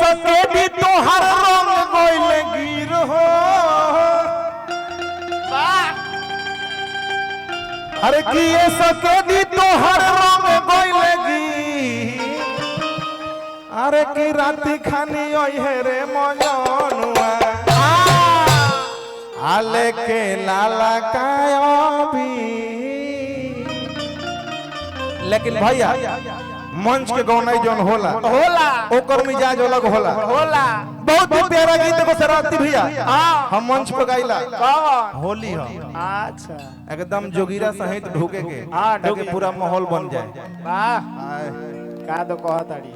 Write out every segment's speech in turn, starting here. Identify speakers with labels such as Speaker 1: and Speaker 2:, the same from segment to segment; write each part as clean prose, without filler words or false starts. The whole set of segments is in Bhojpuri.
Speaker 1: सकेदी तोहर रंग गोइल गिर हो अरे कि ये सकेदी तोहर रंग गोइल गिर अरे कि राती खानी ओहे रे मजनुआ आले के लाला कायो भी लेकिन भैया मंच के गौनाई जोन होला ओकर मिजाज अलग होला बहुत ही प्यारा गीत को शरारती भैया हम मंच पे गाइला होली हो
Speaker 2: अच्छा
Speaker 1: एकदम जोगीरा सहित ढूके के ताकि पूरा माहौल बन जाए
Speaker 2: वाह का तो कहताड़ी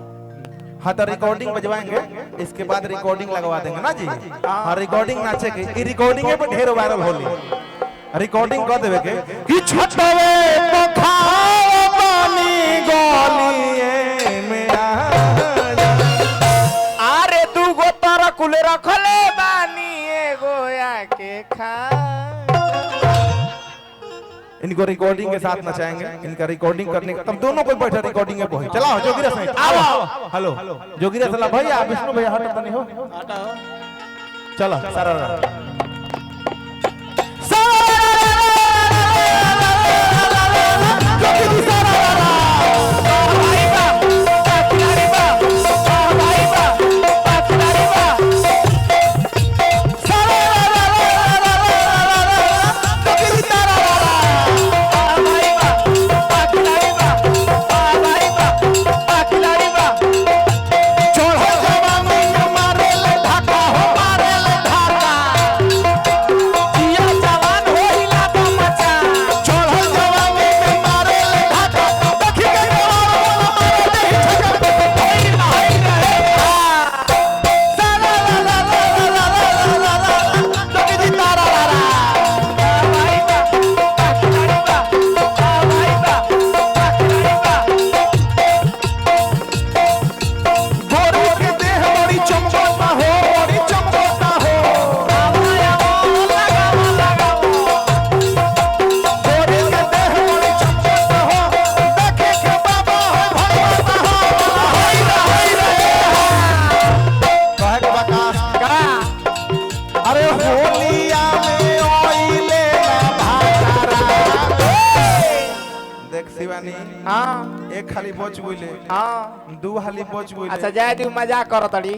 Speaker 1: हाँ तो रिकॉर्डिंग बजवाएंगे इसके बाद रिकॉर्डिंग लगवा देंगे ना जी हाँ रिकॉर्डिंग नाचे के ये रिकॉर्डिंग पे ढेर वायरल होली रिकॉर्डिंग कर देवे के कि छटवे पखाओ पानी गोलिए मेरा
Speaker 2: अरे तू गो तारा कुले रखले बानी एगो आके खा
Speaker 1: इनको रिकॉर्डिंग के साथ नचाएंगे इनका रिकॉर्डिंग करने का तुम दोनों कोई बैठा रिकॉर्डिंग में पहुंच चलाओ जोगिरा सहित आओ हेलो जोगिरा सला भैया विष्णु भैया हटो तनी हो चलो सारा एक खाली बच गइले हां दू हाली बच गइले
Speaker 2: अच्छा जाय तू मजाक करतड़ी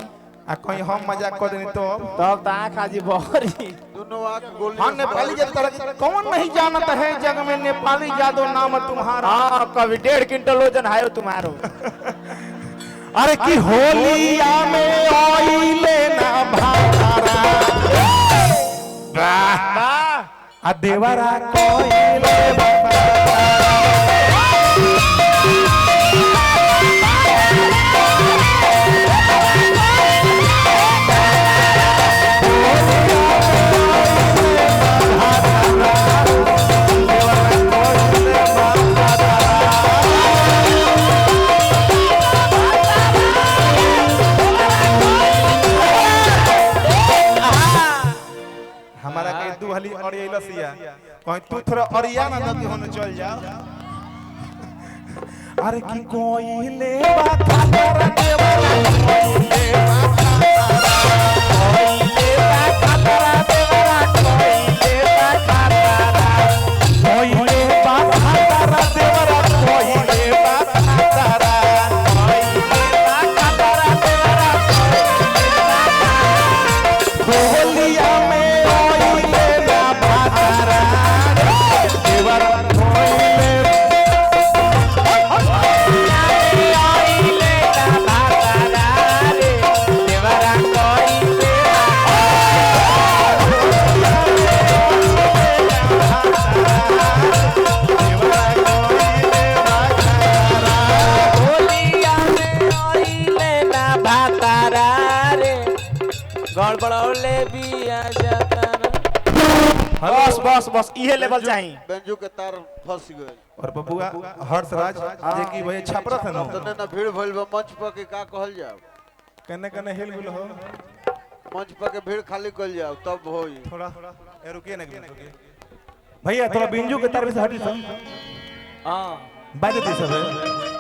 Speaker 1: आ कहीं हम मजाक कर देनी तो
Speaker 2: तब ता खाजी बहरी
Speaker 3: दोनों आंख गोली
Speaker 1: हां नेपाली जात कौन नहीं जानता है जग में नेपाली जादो नाम तुम्हारा
Speaker 2: हां कभी 1.5 क्विंटल वजन है तुम्हारो
Speaker 1: अरे की होलिया में ओइले ना भातारा वाह आ देवरा कोइले हमारा के दू हली और ये लसिया कहीं तू थोड़ा अरिया ना नदी होने चल जाओ अरे की कोइले बात कर देवरा कोइले
Speaker 2: गड़बड़ौले बिया जाता बस बस बस इहे लेवल चाहिए
Speaker 3: बेंजू के तार फंस गए
Speaker 1: और बबुआ हर्षराज जे की भई छापरा था ना
Speaker 3: तने ना भीड़ भइल बा मंच पर के का कहल जाओ
Speaker 1: कने कने हिल गुल हो
Speaker 3: मंच पर के भीड़ खाली कल जाओ तब होई
Speaker 1: थोड़ा ए रुकिए ना रुकिए भैया थोड़ा बिंजू के तार से हटी सब हां बाजे दी सब